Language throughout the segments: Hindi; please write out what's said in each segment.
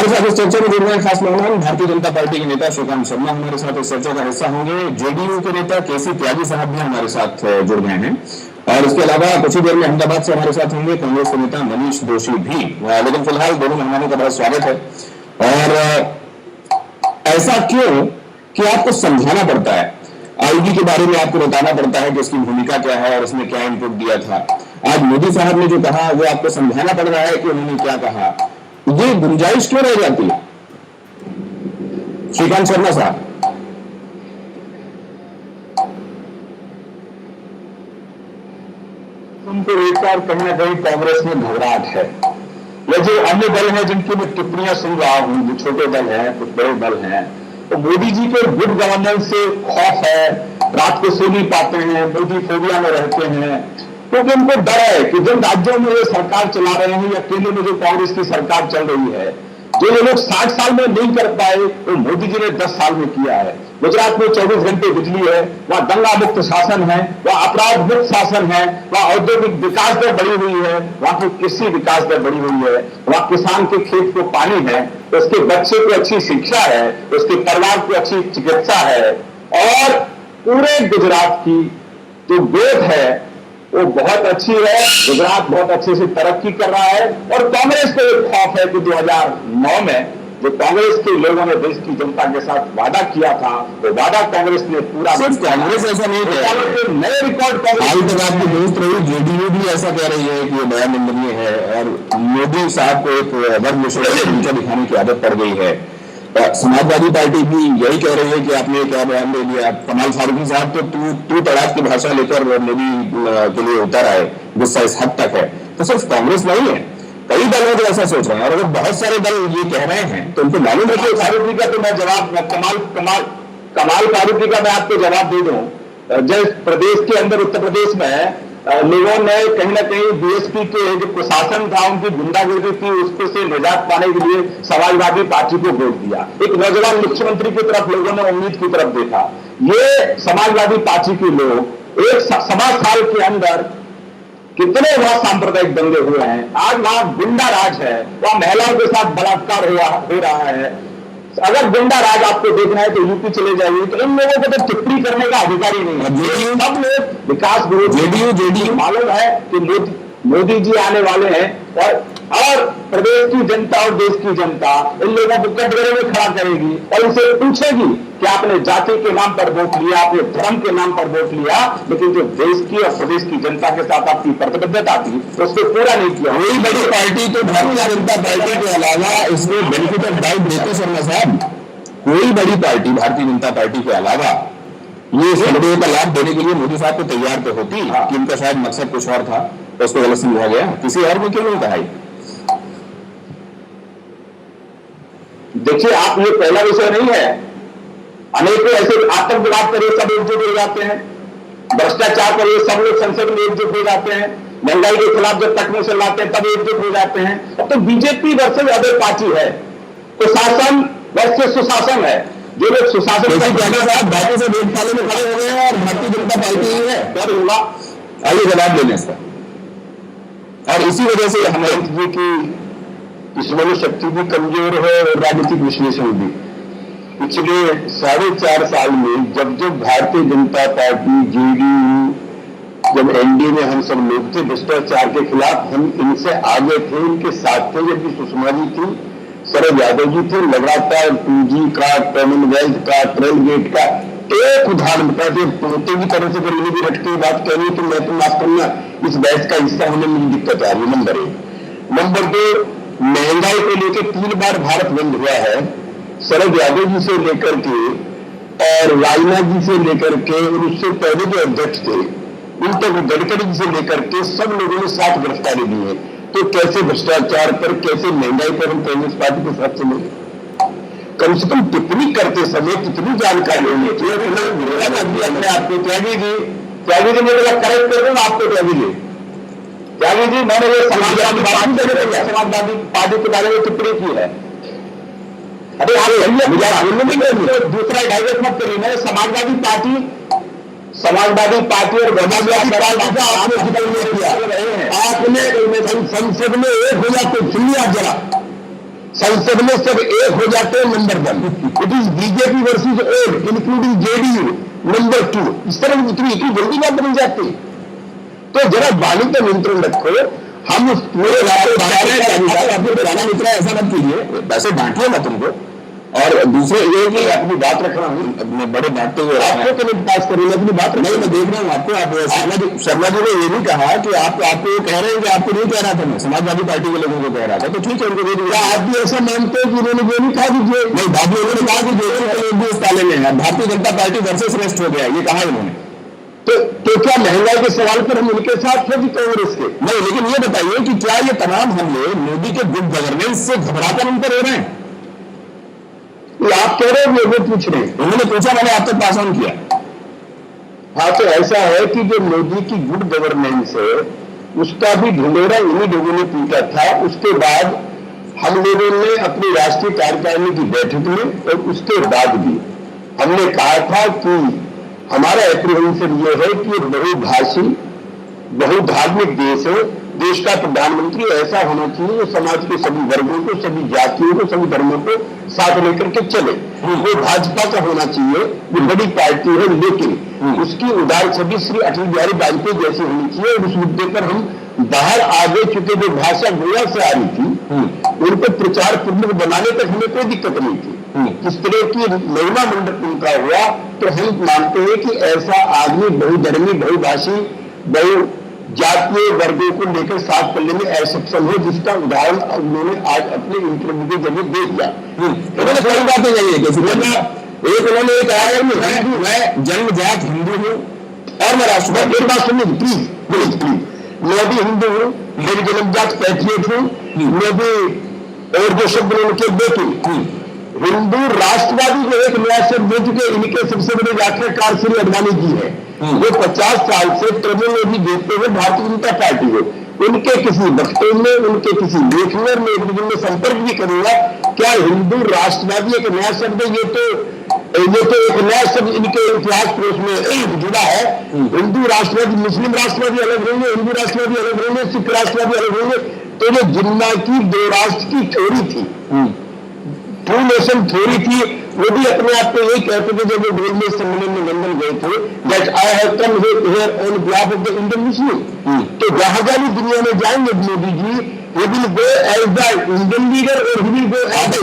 हमारे साथ इस चर्चा में जुड़ रहे हैं खास मेहमान भारतीय जनता पार्टी के नेता श्रीकांत शर्मा हमारे साथ इस चर्चा का हिस्सा होंगे। जेडीयू के नेता केसी त्यागी साहब भी हमारे साथ जुड़ गए हैं और इसके अलावा कुछ ही देर में अहमदाबाद से हमारे साथ होंगे कांग्रेस के नेता मनीष दोशी भी। लेकिन फिलहाल दोनों मेहमानों का बहुत स्वागत है। और ऐसा क्यों कि आपको समझाना पड़ता है, आईबी के बारे में आपको बताना पड़ता है कि इसकी भूमिका क्या है और उसने क्या इनपुट दिया था। आज मोदी साहब ने जो कहा वो आपको समझाना पड़ रहा है कि उन्होंने क्या कहा। ये गुंजाइश क्यों रह जाती है श्रीकांत शर्मा साहब? उनको लेकर कहीं ना कहीं कांग्रेस में घबराहट है। ये जो अन्य दल हैं जिनकी मैं टिप्पणियां सुन रहा हूं, जो छोटे दल हैं, कुछ बड़े दल हैं, तो मोदी जी के गुड गवर्नेंस से खौफ है, रात को सो नहीं पाते हैं, मोदी फोबिया में रहते हैं, क्योंकि उनको डर है कि जिन राज्यों में ये सरकार चला रहे हैं या केंद्र में जो कांग्रेस की सरकार चल रही है, जो ये लोग 60 साल में नहीं कर पाए तो मोदी जी ने 10 साल में किया है। गुजरात में 24 घंटे बिजली है, वहां दंगा मुक्त शासन है, वहां अपराध मुक्त शासन है, वहां औद्योगिक विकास दर बढ़ी हुई है, वहां की कृषि विकास दर बढ़ी हुई है, वहां किसान के खेत को पानी है, उसके बच्चे को अच्छी शिक्षा है, उसके परिवार को अच्छी चिकित्सा है और पूरे गुजरात की जो ग्रोथ है वो बहुत अच्छी है। गुजरात बहुत अच्छे से तरक्की कर रहा है और कांग्रेस को एक खौफ है कि 2009 में जो कांग्रेस के लोगों ने देश की जनता के साथ वादा किया था, वो वादा कांग्रेस ने पूरा। सिर्फ कांग्रेस ऐसा नहीं कह रही, नए रिकॉर्ड कांग्रेस आज तक आपकी दोस्त रही जेडीयू भी ऐसा कह रही है कि ये बड़ा निंदनीय है और मोदी साहब को एक वर्ग विशेष दिखाने की आदत पड़ गई है। समाजवादी पार्टी भी यही कह रही है कि आपने क्या बयान दे दिया। कमाल फारूकी साहब तो तू तड़ाक की भाषा लेकर मोदी के लिए उतर आए, गुस्सा इस हद तक है। तो सिर्फ कांग्रेस नहीं है, कई दल तो ऐसा सोच रहे हैं और अगर बहुत सारे दल ये कह रहे हैं तो उनको मालूम है कि फारूकी का तो मैं जवाब कमाल फारूकी का मैं आपको जवाब दे दूं। जिस प्रदेश के अंदर उत्तर प्रदेश में लोगों ने कहीं ना कहीं बीएसपी के जो प्रशासन था, उनकी गुंडागर्दी थी, उसको से निजात पाने के लिए समाजवादी पार्टी को वोट दिया। एक नौजवान मुख्यमंत्री की तरफ लोगों ने उम्मीद की तरफ देखा। ये समाजवादी पार्टी के लोग एक सवा साल के अंदर कितने वहां सांप्रदायिक दंगे हुए हैं। आज वहां गुंडा राज है, वहां महिलाओं के साथ बलात्कार हो रहा है। अगर गुंडा राज आपको देखना है तो यूपी चले जाइए, तो इन लोगों को तो टिप्पणी करने का अधिकार ही नहीं है। सब लोग विकास विरोधी जेडीयू मालूम है कि मोदी जी आने वाले हैं और प्रदेश की जनता और देश की जनता इन लोगों को कटघरे में खड़ा करेगी और इनसे पूछेगी कि आपने जाति के नाम पर वोट लिया, आपने धर्म के नाम पर वोट लिया, लेकिन जो देश की और प्रदेश की जनता के साथ आपकी प्रतिबद्धता थी तो उसको पूरा नहीं किया। कोई बड़ी पार्टी तो भारतीय जनता पार्टी के अलावा इसमें बेनिफिट ऑफ डाउट देते शर्मा साहब, कोई बड़ी पार्टी भारतीय जनता पार्टी के अलावा ये सर्वे का लाभ देने के लिए मोदी साहब को तैयार तो होती कि इनका शायद मकसद कुछ और था तो उसको गलत समझा गया। किसी और ने क्यों नहीं कहा? देखिए, आप ये पहला विषय नहीं है। अनेकों ऐसे आतंकवाद पर ये सब एकजुट हो जाते हैं, भ्रष्टाचार पर ये सब लोग संसद में एकजुट हो जाते हैं, महंगाई के खिलाफ जब तक से लाते हैं तब एकजुट हो जाते हैं। तो बीजेपी वर्सेज अदर पार्टी है, तो शासन वर्सेज सुशासन है। जो लोग सुशासन बाकी से वोट पाले में खड़े हो गए हैं और भारतीय जनता पार्टी ही है, क्या होगा? आइए जवाब देने इसका। और इसी वजह से हमारे जी की दुश्मनी शक्ति भी कमजोर है और राजनीतिक विश्लेषण भी। पिछले 4.5 साल में जब भारतीय जनता पार्टी जेडीयू, जब एनडीए में हम सब लोग थे, भ्रष्टाचार के खिलाफ हम इनसे आगे थे, इनके साथ थे। जब भी सुषमा जी थी, शरद यादव जी थे, लगातार 2G का, कॉमनवेल्थ का, ट्रेल गेट का एक उदाहरण बताते। पोते की तरह से अगर इन्हें भी रटके बात कहनी तो मैं तो माफ करना, इस बहस का हिस्सा होने में दिक्कत आ रही है। नंबर 1। नंबर 2, महंगाई को लेकर 3 बार भारत बंद हुआ है। शरद यादव जी से लेकर के और राजनाथ जी से लेकर के और उससे पहले जो अध्यक्ष थे उन तक, गडकरी जी से लेकर के सब लोगों ने 7 गिरफ्तारी दी है। तो कैसे भ्रष्टाचार पर, कैसे महंगाई पर हम कांग्रेस पार्टी के साथ चले? कम से कम टिप्पणी करते समय कितनी जानकारी होनी चाहिए अपने आप को। त्यागी जी मेरे को करेक्ट कर दूंगा आपको। त्यागी जी, मैंने ये समाजवादी पार्टी के बारे में टिप्पणी की है। अरे आप दूसरा डाइवर्ट मत करिए। मैंने समाजवादी पार्टी और समाजवादी पार्टी का आपने जिक्र नहीं किया। आपने संसद में एक हो जाते सुनिए आप जरा, संसद में सब एक हो जाते हैं, number 1। It is BJP versus all including JDU, number 2। इस तरह इतनी जल्दी बात बन जाती है। तो जरा वाणी पर नियंत्रण रखो। हम उस पूरे पुराना मित्र ऐसा मत कीजिए, वैसे डांटिए मत उनको। और दूसरे ये कि अपनी बात रख रहा हूँ, अपने बड़े डांटते हुए आपको तो नहीं पास करूंगा, अपनी बात नहीं, मैं देख रहा हूँ आपको। आप शर्मा जी ने ये भी कहा कि आपको कह रहे हैं कि आपको नहीं कह रहा था, मैं समाजवादी पार्टी के लोगों को कह रहा था, तो ठीक है उनको दे दीजिए। आप भी ऐसा मानते हैं कि उन्होंने ये नहीं कहा दीजिए? नहीं, बाद में उन्होंने कहा कि जो भी उस ताले में है, Bharatiya Janata party versus rest हो गया, ये कहा इन्होंने। तो क्या महंगाई के सवाल पर हम उनके साथ थे कि कांग्रेस के? नहीं, लेकिन ये बताइए कि क्या ये तमाम हमले मोदी के गुड गवर्नेंस से घबराकर उन पर हो रहे हैं? ये आप कह रहे हैं, वो पूछ रहे हैं। उन्होंने पूछा, मैंने आप तक पास ऑन किया। हाँ, तो ऐसा है कि जो मोदी की गुड गवर्नेंस है उसका भी ढिंढोरा इन्हीं लोगों ने पीटा था। उसके बाद हम लोगों ने अपनी राष्ट्रीय कार्यकारिणी की बैठक में और उसके बाद भी हमने कहा था कि हमारा एप्रीहेंशन ये है कि बहुभाषी बहुधार्मिक देश है। देश का प्रधानमंत्री ऐसा होना चाहिए जो समाज के सभी वर्गों को, सभी जातियों को, सभी धर्मों को साथ लेकर के चले। वो भाजपा का होना चाहिए, वो बड़ी पार्टी है, लेकिन उसकी उदार छवि श्री अटल बिहारी वाजपेयी जैसी होनी चाहिए। और उस मुद्दे पर हम बाहर आगे चुके जो भाषा गोवा से आ रही थी उनको प्रचार पूर्वक बनाने तक हमें कोई दिक्कत नहीं थी। इस तरह की महिमा मंडप उनका हुआ तो हम मानते हैं कि ऐसा आदमी बहुधर्मी, बहुभाषी, बहु जातीय वर्गों को लेकर साथ चलने में असक्षम है, जिसका उदाहरण उन्होंने आज अपने इंटरव्यू के जरिए दे दिया। उन्होंने कई बातें कही है कि एक उन्होंने कहा है मैं जन्मजात हिंदू हूँ और मैं राष्ट्रवादी। एक बात सुनिए प्लीज प्लीज प्लीज, मैं भी हिंदू हूँ, मेरी जन्मजात पैट्रियट हूँ, मैं भी, और जो शब्द उनके बेटी हिंदू राष्ट्रवादी को एक नया शब्द दे चुके। इनके सबसे बड़े व्याख्याकार श्री अडवाणी जी है, वो 50 साल से टर्मिनोलॉजी देते हुए भारतीय जनता पार्टी है। उनके किसी वक्तव्य में, उनके किसी लेख में मैं एक दिन में संपर्क भी करूंगा। क्या हिंदू राष्ट्रवादी एक नया शब्द है? ये तो एक नया शब्द इनके इतिहास कोश में जुड़ा है। हिंदू राष्ट्रवादी, मुस्लिम राष्ट्रवादी अलग होंगे, हिंदू राष्ट्रवादी अलग होंगे, सिख राष्ट्रवादी अलग होंगे। तो जो जिन्ना की 2 राष्ट्र की थ्योरी थी, 2 नेशन थ्योरी थी, वो भी अपने आप को यही कहते थे जब वो गोलमेज सम्मेलन में लंदन गए थे, that I have come here on behalf of the Indian Muslim. तो जहां जहां भी दुनिया में जाएंगे Modi ji, he will go as the Indian leader और he will go as the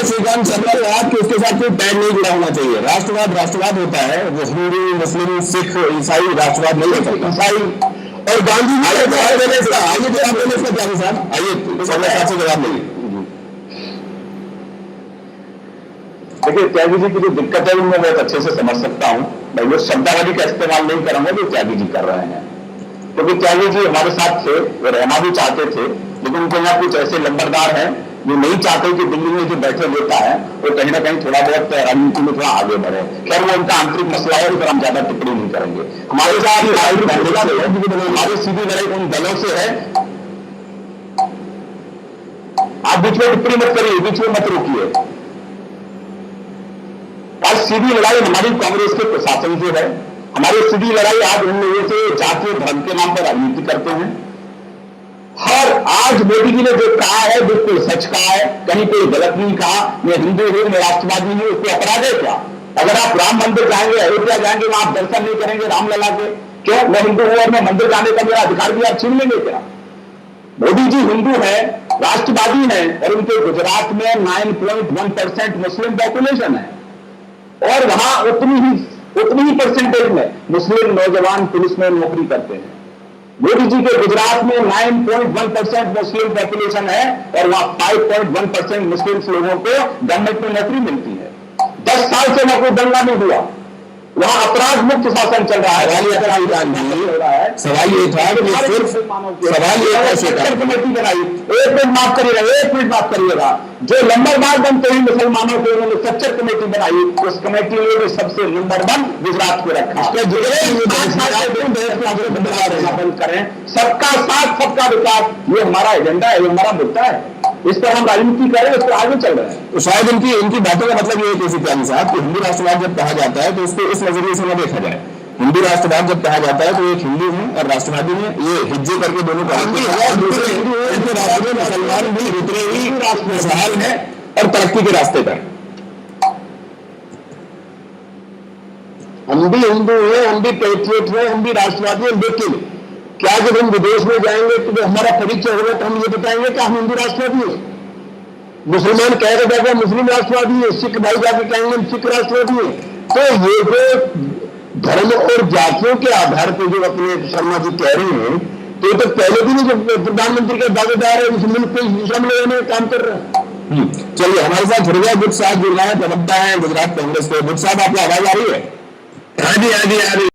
Shrikant Sharma कि उसके साथ कोई टैग नहीं जुड़ा होना चाहिए। राष्ट्रवाद होता है, वो हिंदू, मुस्लिम, सिख, ईसाई राष्ट्रवाद नहीं होता। ईसाई और गांधी जी आइए जवाब देने इसका क्या साहब, आइए से जवाब देंगे। देखिए, त्यागी जी की जो दिक्कत है मैं बहुत अच्छे से समझ सकता हूँ। मैं वो शब्दावली का इस्तेमाल नहीं करूंगा जो त्यागी जी कर रहे हैं, क्योंकि त्यागी जी हमारे साथ थे और रहना भी चाहते थे, लेकिन उनके यहाँ कुछ ऐसे लंबरदार हैं जो नहीं चाहते कि दिल्ली में जो बैठे लेता है वो कहीं ना कहीं थोड़ा बहुत राजनीति में थोड़ा आगे बढ़े। खैर वो उनका आंतरिक मसला है, उस पर हम ज्यादा टिप्पणी नहीं करेंगे। हमारे साथ हमारी सीधी लड़ाई उन दलों से है। आप बीच में टिप्पणी मत करिए, बीच में मत रोकिए। आज सीधी लड़ाई हमारी कांग्रेस के प्रशासन से है। हमारी सीधी लड़ाई आज उन लोगों से जातीय धर्म के नाम पर राजनीति करते हैं। हर आज मोदी जी ने जो कहा है बिल्कुल सच कहा है, कहीं कोई गलत नहीं कहा। मैं हिंदू हूं, मैं राष्ट्रवादी हूं, उसको अपराध है क्या? अगर आप राम मंदिर जाएंगे, अयोध्या जाएंगे, वहां आप दर्शन नहीं करेंगे रामलला के, क्यों? मैं हिंदू हूं और मैं मंदिर जाने का मेरा अधिकार भी आप छीन लेंगे क्या? मोदी जी हिंदू है, राष्ट्रवादी है और उनके गुजरात में 9.1% मुस्लिम पॉपुलेशन है और वहां उतनी ही परसेंटेज में मुस्लिम नौजवान पुलिस में नौकरी करते हैं। मोदी जी के गुजरात में 9.1% मुस्लिम पॉपुलेशन है और वहां 5.1% मुस्लिम लोगों को गवर्नमेंट में नौकरी मिलती है। 10 साल से वहां कोई दंगा नहीं हुआ, वहां अपराध मुक्त शासन चल रहा है। सवाल ये था कि सिर्फ सवाल ये था कमेटी बनाई। एक मिनट माफ करिएगा, जो नंबरदार बनते हैं मुसलमानों को उन्होंने स्ट्रक्चर कमेटी बनाई, उस कमेटी में सबसे नंबर 1 गुजरात को रखा। बंद करें, सबका साथ सबका विकास, ये हमारा एजेंडा है, ये हमारा मुद्दा है। इस पर हम राजनीति करें, इस पर आगे चल रहे हैं। तो शायद इनकी बातों का मतलब ये है कि त्यागी साहब कि हिंदू राष्ट्रवाद जब कहा जाता है तो उसको इस नजरिए से न देखा जाए हिंदू राष्ट्रवाद जब कहा जाता है तो एक हिंदू है और राष्ट्रवादी है, ये हिज्जे करके दोनों मुसलमान भी उतरे ही खुशहाल है और तरक्की के रास्ते पर। हम भी हिंदू हैं, हम भी पैट्रियट हैं, हम भी राष्ट्रवादी हैं, लेकिन क्या जब हम विदेश में जाएंगे तो हमारा परिचय होगा तो हम ये बताएंगे कि हम हिंदू राष्ट्रवादी हैं? मुसलमान कह रहे जाकर मुस्लिम राष्ट्रवादी है, सिख भाई जाकर कहेंगे हम सिख राष्ट्रवादी है। तो ये जो धर्म और जातियों के आधार पर जो अपने शर्मा जी कह रहे हैं, तो पहले भी नहीं, जब प्रधानमंत्री का दावेदार है, इस मुल्क को दिशा में लेने का काम कर रहा है। चलिए, हमारे साथ जुड़ गए बुद्ध साहब, जुड़ रहे हैं, प्रवक्ता है गुजरात कांग्रेस के। बुद्ध साहब, आपकी आवाज आ रही है? हाँ जी, हाँ जी, आ रही।